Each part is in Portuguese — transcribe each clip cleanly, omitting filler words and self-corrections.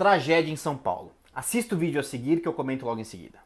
Tragédia em São Paulo. Assista o vídeo a seguir que eu comento logo em seguida.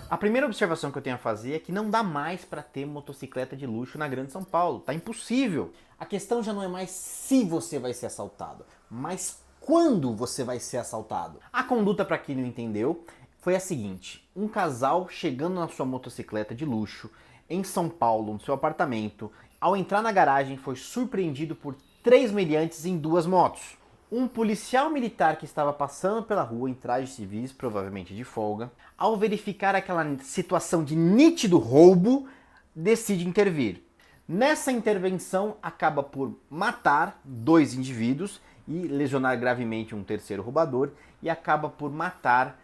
A primeira observação que eu tenho a fazer é que não dá mais para ter motocicleta de luxo na Grande São Paulo. Tá impossível. A questão já não é mais se você vai ser assaltado, mas quando você vai ser assaltado. A conduta, para quem não entendeu, foi a seguinte: um casal chegando na sua motocicleta de luxo em São Paulo, no seu apartamento, ao entrar na garagem foi surpreendido por 3 meliantes em 2 motos. Um policial militar que estava passando pela rua em trajes civis, provavelmente de folga, ao verificar aquela situação de nítido roubo, decide intervir. Nessa intervenção, acaba por matar 2 indivíduos e lesionar gravemente um terceiro roubador e acaba por matar,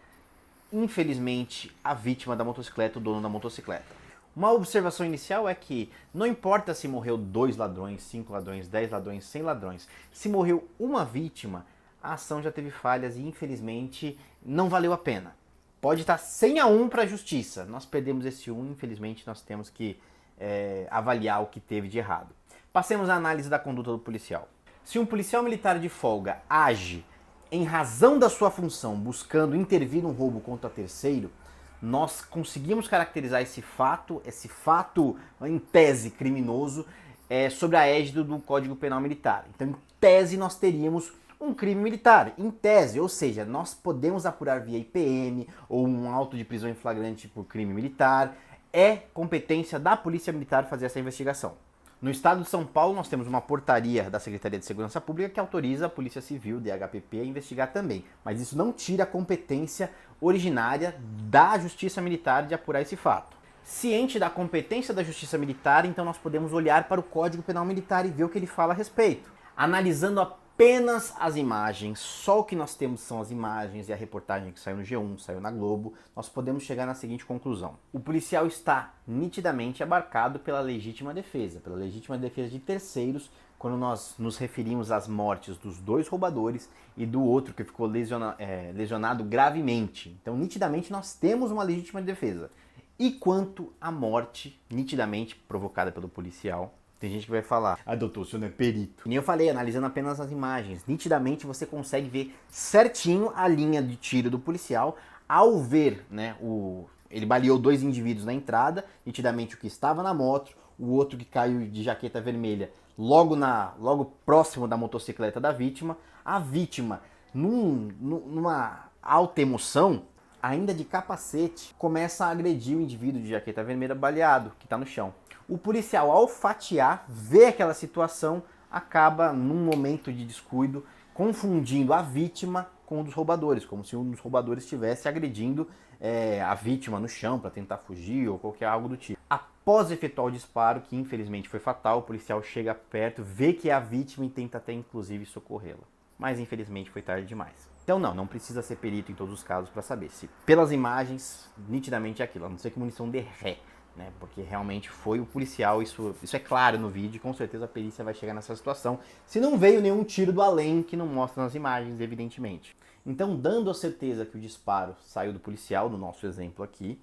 infelizmente, a vítima da motocicleta, o dono da motocicleta. Uma observação inicial é que não importa se morreu 2 ladrões, 5 ladrões, 10 ladrões, 100 ladrões. Se morreu uma vítima, a ação já teve falhas e infelizmente não valeu a pena. Pode estar 100-1 para a justiça. Nós perdemos esse 1, infelizmente nós temos que avaliar o que teve de errado. Passemos à análise da conduta do policial. Se um policial militar de folga age em razão da sua função, buscando intervir num roubo contra terceiro, nós conseguimos caracterizar esse fato em tese criminoso, sobre a égide do Código Penal Militar. Então, em tese, nós teríamos um crime militar, em tese, ou seja, nós podemos apurar via IPM ou um auto de prisão em flagrante por crime militar. É competência da Polícia Militar fazer essa investigação. No estado de São Paulo, nós temos uma portaria da Secretaria de Segurança Pública que autoriza a Polícia Civil, DHPP, a investigar também. Mas isso não tira a competência originária da Justiça Militar de apurar esse fato. Ciente da competência da Justiça Militar, então nós podemos olhar para o Código Penal Militar e ver o que ele fala a respeito. Analisando apenas as imagens, só o que nós temos são as imagens e a reportagem que saiu no G1, saiu na Globo, nós podemos chegar na seguinte conclusão: o policial está nitidamente abarcado pela legítima defesa de terceiros, quando nós nos referimos às mortes dos 2 roubadores e do outro que ficou lesionado gravemente. Então, nitidamente, nós temos uma legítima defesa. E quanto à morte, nitidamente provocada pelo policial, tem gente que vai falar: ah, doutor, o senhor não é perito. E nem eu falei, analisando apenas as imagens. Nitidamente você consegue ver certinho a linha de tiro do policial ao ver, né, ele baleou 2 indivíduos na entrada, nitidamente o que estava na moto, o outro que caiu de jaqueta vermelha logo próximo da motocicleta da vítima. A vítima, numa alta emoção, ainda de capacete, começa a agredir o indivíduo de jaqueta vermelha baleado, que está no chão. O policial, ao fatiar, vê aquela situação, acaba, num momento de descuido, confundindo a vítima com um dos roubadores, como se um dos roubadores estivesse agredindo a vítima no chão para tentar fugir ou qualquer algo do tipo. Após efetuar o disparo, que infelizmente foi fatal, o policial chega perto, vê que é a vítima e tenta até inclusive socorrê-la. Mas infelizmente foi tarde demais. Então não precisa ser perito em todos os casos para saber se pelas imagens nitidamente é aquilo, a não ser que munição de ré. Né, porque realmente foi o policial, isso é claro no vídeo, e com certeza a perícia vai chegar nessa situação, se não veio nenhum tiro do além que não mostra nas imagens, evidentemente. Então, dando a certeza que o disparo saiu do policial, no nosso exemplo aqui,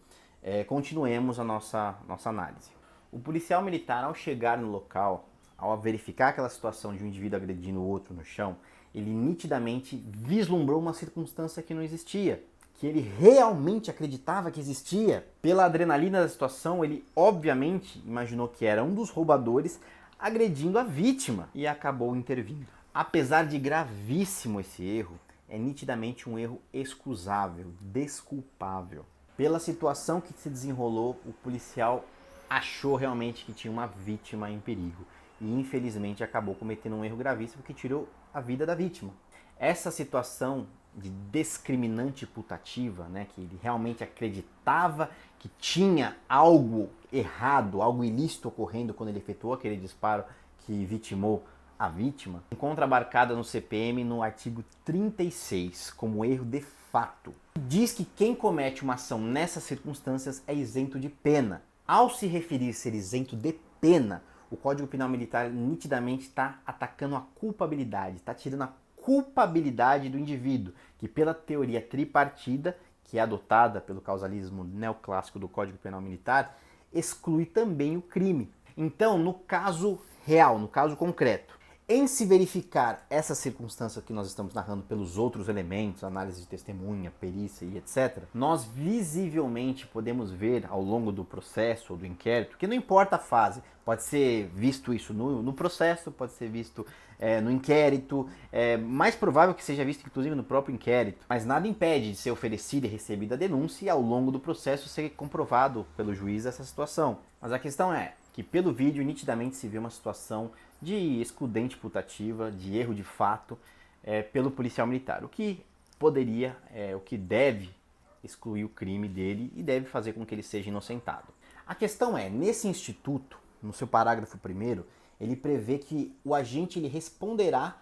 continuemos a nossa análise. O policial militar, ao chegar no local, ao verificar aquela situação de um indivíduo agredindo o outro no chão, ele nitidamente vislumbrou uma circunstância que não existia, que ele realmente acreditava que existia. Pela adrenalina da situação, ele obviamente imaginou que era um dos roubadores agredindo a vítima e acabou intervindo. Apesar de gravíssimo esse erro, é nitidamente um erro excusável, desculpável. Pela situação que se desenrolou, o policial achou realmente que tinha uma vítima em perigo e infelizmente acabou cometendo um erro gravíssimo que tirou a vida da vítima. Essa situação de discriminante putativa, né, que ele realmente acreditava que tinha algo errado, algo ilícito ocorrendo quando ele efetuou aquele disparo que vitimou a vítima, encontra abarcada no CPM no artigo 36 como erro de fato. Diz que quem comete uma ação nessas circunstâncias é isento de pena. Ao se referir ser isento de pena, o Código Penal Militar nitidamente está atacando a culpabilidade, está tirando a culpabilidade do indivíduo, que pela teoria tripartida, que é adotada pelo causalismo neoclássico do Código Penal Militar, exclui também o crime. Então, no caso real, no caso concreto, em se verificar essa circunstância que nós estamos narrando pelos outros elementos, análise de testemunha, perícia e etc., nós visivelmente podemos ver ao longo do processo ou do inquérito, que não importa a fase, pode ser visto isso no processo, pode ser visto no inquérito, é mais provável que seja visto inclusive no próprio inquérito, mas nada impede de ser oferecida e recebida a denúncia e ao longo do processo ser comprovado pelo juiz essa situação. Mas a questão é que pelo vídeo nitidamente se vê uma situação de excludente putativa, de erro de fato pelo policial militar, o que poderia, o que deve excluir o crime dele e deve fazer com que ele seja inocentado. A questão é, nesse instituto, no seu parágrafo 1º, ele prevê que o agente ele responderá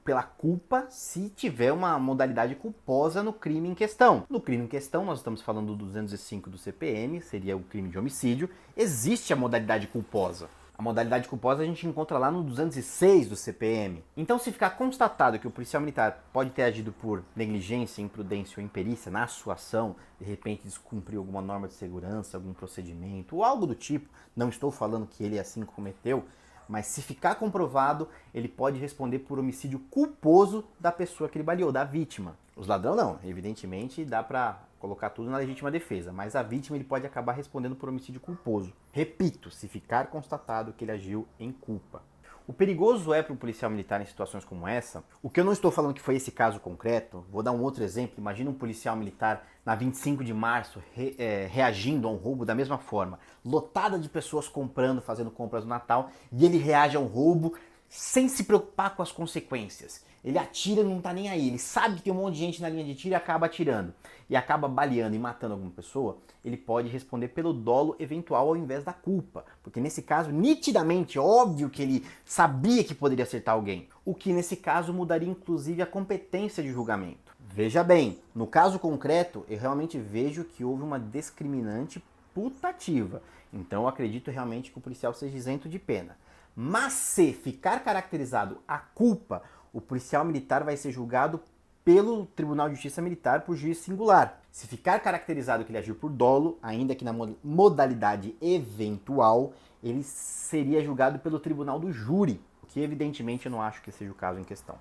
pela culpa se tiver uma modalidade culposa no crime em questão. No crime em questão, nós estamos falando do 205 do CPM, seria o crime de homicídio, existe a modalidade culposa. A modalidade culposa a gente encontra lá no 206 do CPM. Então, se ficar constatado que o policial militar pode ter agido por negligência, imprudência ou imperícia na sua ação, de repente descumpriu alguma norma de segurança, algum procedimento ou algo do tipo, não estou falando que ele assim cometeu, mas se ficar comprovado, ele pode responder por homicídio culposo da pessoa que ele baleou, da vítima. Os ladrões não, evidentemente dá pra colocar tudo na legítima defesa, mas a vítima ele pode acabar respondendo por homicídio culposo. Repito, se ficar constatado que ele agiu em culpa. O perigoso é para o policial militar em situações como essa, o que eu não estou falando que foi esse caso concreto, vou dar um outro exemplo, imagina um policial militar na 25 de março reagindo a um roubo da mesma forma, lotada de pessoas comprando, fazendo compras no Natal, e ele reage a um roubo sem se preocupar com as consequências. Ele atira e não tá nem aí, ele sabe que tem um monte de gente na linha de tiro e acaba atirando. E acaba baleando e matando alguma pessoa, ele pode responder pelo dolo eventual ao invés da culpa. Porque nesse caso, nitidamente, óbvio que ele sabia que poderia acertar alguém. O que nesse caso mudaria inclusive a competência de julgamento. Veja bem, no caso concreto, eu realmente vejo que houve uma discriminante putativa. Então eu acredito realmente que o policial seja isento de pena. Mas se ficar caracterizado a culpa, o policial militar vai ser julgado pelo Tribunal de Justiça Militar por juiz singular. Se ficar caracterizado que ele agiu por dolo, ainda que na modalidade eventual, ele seria julgado pelo Tribunal do Júri, o que evidentemente eu não acho que seja o caso em questão.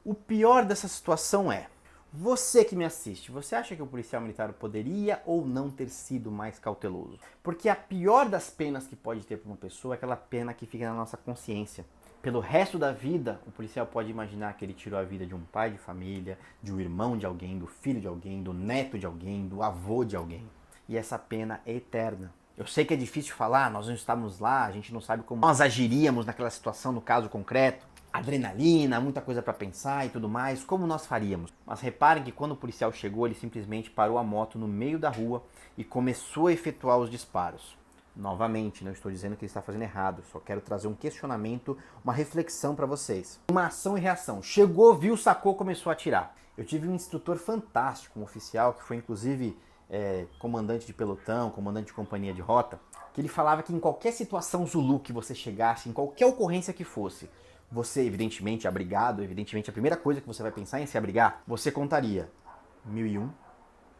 O pior dessa situação é, você que me assiste, você acha que o policial militar poderia ou não ter sido mais cauteloso? Porque a pior das penas que pode ter para uma pessoa é aquela pena que fica na nossa consciência. Pelo resto da vida, o policial pode imaginar que ele tirou a vida de um pai de família, de um irmão de alguém, do filho de alguém, do neto de alguém, do avô de alguém. E essa pena é eterna. Eu sei que é difícil falar, nós não estávamos lá, a gente não sabe como nós agiríamos naquela situação, no caso concreto. Adrenalina, muita coisa para pensar e tudo mais, como nós faríamos? Mas reparem que quando o policial chegou, ele simplesmente parou a moto no meio da rua e começou a efetuar os disparos. Novamente, não estou dizendo que ele está fazendo errado, só quero trazer um questionamento, uma reflexão para vocês. Uma ação e reação. Chegou, viu, sacou, começou a atirar. Eu tive um instrutor fantástico, um oficial, que foi inclusive comandante de pelotão, comandante de companhia de rota, que ele falava que em qualquer situação Zulu que você chegasse, em qualquer ocorrência que fosse, você, evidentemente, abrigado, evidentemente a primeira coisa que você vai pensar em se abrigar, você contaria 1001,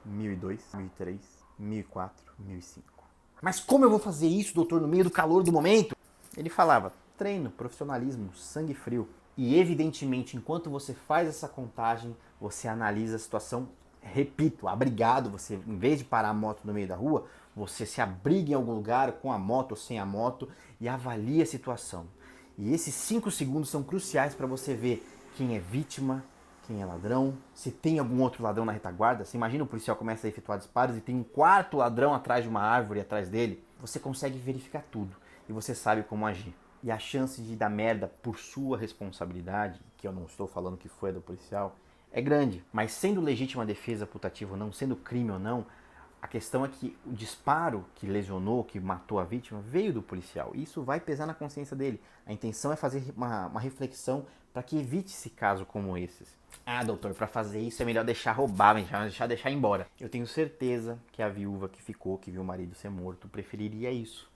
1002, 1003, 1004, 1005. Mas como eu vou fazer isso, doutor, no meio do calor do momento? Ele falava, treino, profissionalismo, sangue frio. E evidentemente, enquanto você faz essa contagem, você analisa a situação, repito, abrigado, você, em vez de parar a moto no meio da rua, você se abriga em algum lugar com a moto ou sem a moto e avalia a situação. E esses 5 segundos são cruciais para você ver quem é vítima, quem é ladrão, se tem algum outro ladrão na retaguarda. Você imagina o policial começa a efetuar disparos e tem um quarto ladrão atrás de uma árvore atrás dele. Você consegue verificar tudo e você sabe como agir. e a chance de dar merda por sua responsabilidade, que eu não estou falando que foi a do policial, é grande. Mas sendo legítima defesa putativa ou não, sendo crime ou não, a questão é que o disparo que lesionou, que matou a vítima, veio do policial. Isso vai pesar na consciência dele. A intenção é fazer uma reflexão para que evite-se casos como esses. Ah, doutor, para fazer isso é melhor deixar roubar, deixar embora. Eu tenho certeza que a viúva que ficou, que viu o marido ser morto, preferiria isso.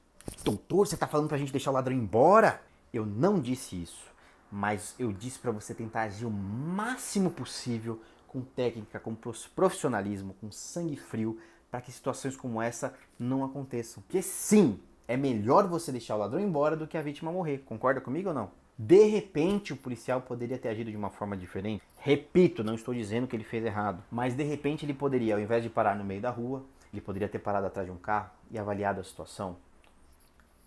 Doutor, você tá falando pra gente deixar o ladrão embora? Eu não disse isso, mas eu disse pra você tentar agir o máximo possível com técnica, com profissionalismo, com sangue frio, para que situações como essa não aconteçam. Porque sim, é melhor você deixar o ladrão embora do que a vítima morrer. Concorda comigo ou não? De repente o policial poderia ter agido de uma forma diferente. Repito, não estou dizendo que ele fez errado, mas de repente ele poderia, ao invés de parar no meio da rua, ele poderia ter parado atrás de um carro e avaliado a situação.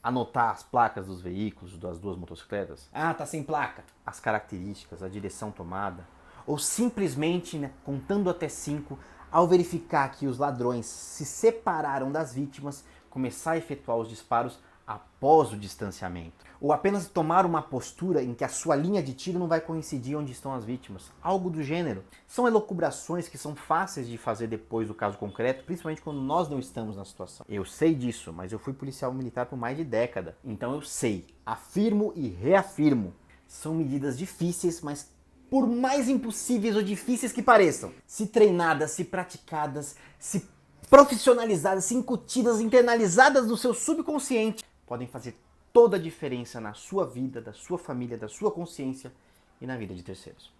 Anotar as placas dos veículos, das duas motocicletas. Ah, tá sem placa. As características, a direção tomada. Ou simplesmente, contando até 5, ao verificar que os ladrões se separaram das vítimas, começar a efetuar os disparos após o distanciamento. Ou apenas tomar uma postura em que a sua linha de tiro não vai coincidir onde estão as vítimas. Algo do gênero. São elucubrações que são fáceis de fazer depois do caso concreto, principalmente quando nós não estamos na situação. Eu sei disso, mas eu fui policial militar por mais de década. Então eu sei, afirmo e reafirmo. São medidas difíceis, mas por mais impossíveis ou difíceis que pareçam, se treinadas, se praticadas, se profissionalizadas, se incutidas, internalizadas no seu subconsciente, podem fazer toda a diferença na sua vida, da sua família, da sua consciência e na vida de terceiros.